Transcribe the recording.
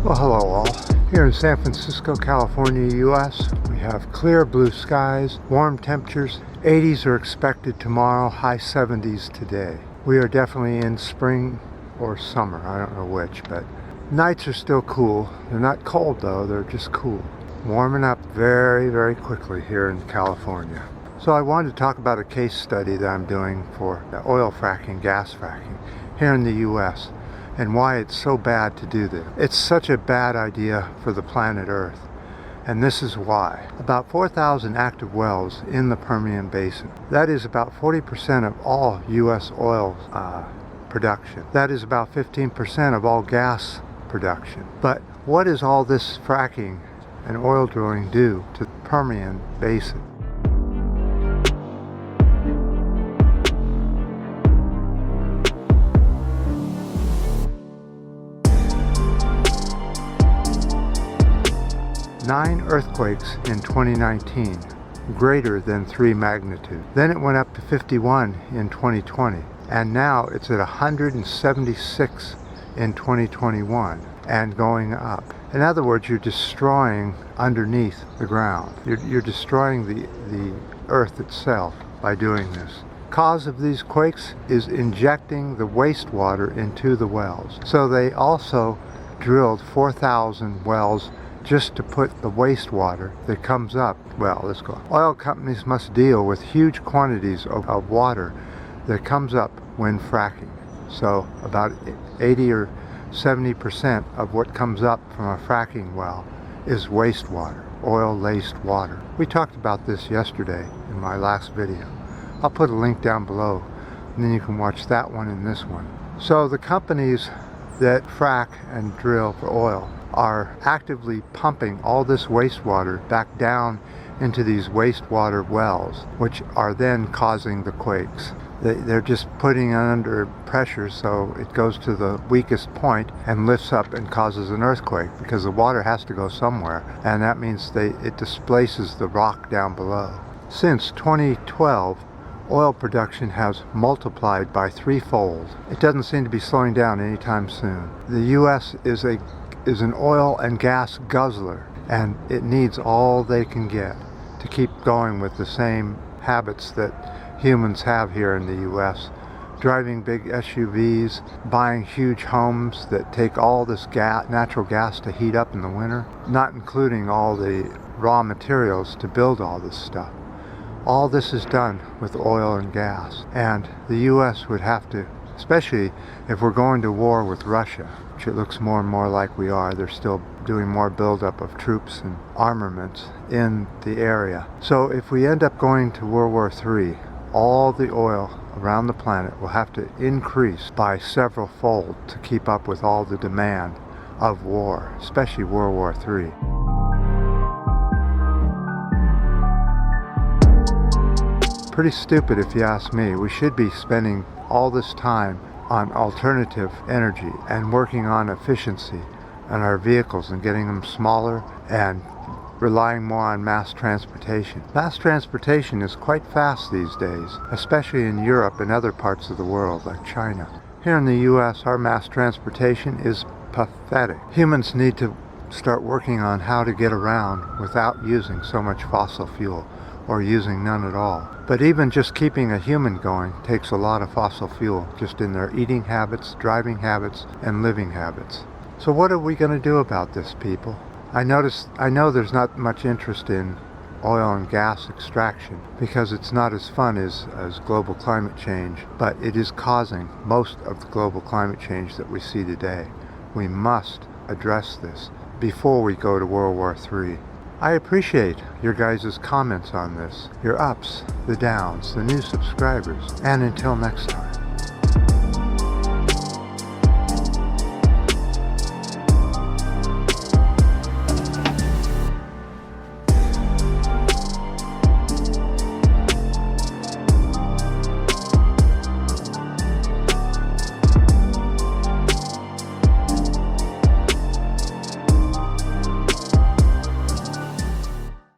Well, hello all. Here in San Francisco, California, US, we have clear blue skies, warm temperatures. 80s are expected tomorrow, high 70s today. We are definitely in spring or summer, I don't know which, but nights are still cool. They're not cold though, they're just cool. Warming up very, very quickly here in California. So I wanted to talk about a case study that I'm doing for oil fracking, gas fracking here in the US, and why it's so bad to do this. It's such a bad idea for the planet Earth, and this is why. About 4,000 active wells in the Permian Basin. That is about 40% of all US oil production. That is about 15% of all gas production. But what does all this fracking and oil drilling do to the Permian Basin? Nine earthquakes in 2019, greater than 3 magnitude. Then it went up to 51 in 2020, and now it's at 176 in 2021 and going up. In other words, you're destroying underneath the ground. You're destroying the earth itself by doing this. Cause of these quakes is injecting the wastewater into the wells. So they also drilled 4,000 wells just to put the wastewater that comes up. Well, let's go. Oil companies must deal with huge quantities of water that comes up when fracking. So about 80 or 70% of what comes up from a fracking well is wastewater, oil-laced water. We talked about this yesterday in my last video. I'll put a link down below, and then you can watch that one and this one. So the companies that frack and drill for oil are actively pumping all this wastewater back down into these wastewater wells, which are then causing the quakes. They're just putting it under pressure so it goes to the weakest point and lifts up and causes an earthquake, because the water has to go somewhere, and that means it displaces the rock down below. Since 2012, oil production has multiplied by 3-fold. It doesn't seem to be slowing down anytime soon. The US is an oil and gas guzzler, and it needs all they can get to keep going with the same habits that humans have here in the US. Driving big SUVs, buying huge homes that take all this natural gas to heat up in the winter, not including all the raw materials to build all this stuff. All this is done with oil and gas, and the US would have to, especially if we're going to war with Russia, which it looks more and more like we are. They're still doing more buildup of troops and armaments in the area. So if we end up going to World War III, all the oil around the planet will have to increase by several fold to keep up with all the demand of war, especially World War III. Pretty stupid if you ask me. We should be spending all this time on alternative energy and working on efficiency on our vehicles and getting them smaller and relying more on mass transportation. Mass transportation is quite fast these days, especially in Europe and other parts of the world like China. Here in the US, our mass transportation is pathetic. Humans need to start working on how to get around without using so much fossil fuel, or using none at all. But even just keeping a human going takes a lot of fossil fuel, just in their eating habits, driving habits, and living habits. So what are we going to do about this, people? I know there's not much interest in oil and gas extraction because it's not as fun as global climate change, but it is causing most of the global climate change that we see today. We must address this before we go to World War III. I appreciate your guys' comments on this, your ups, the downs, the new subscribers, and until next time.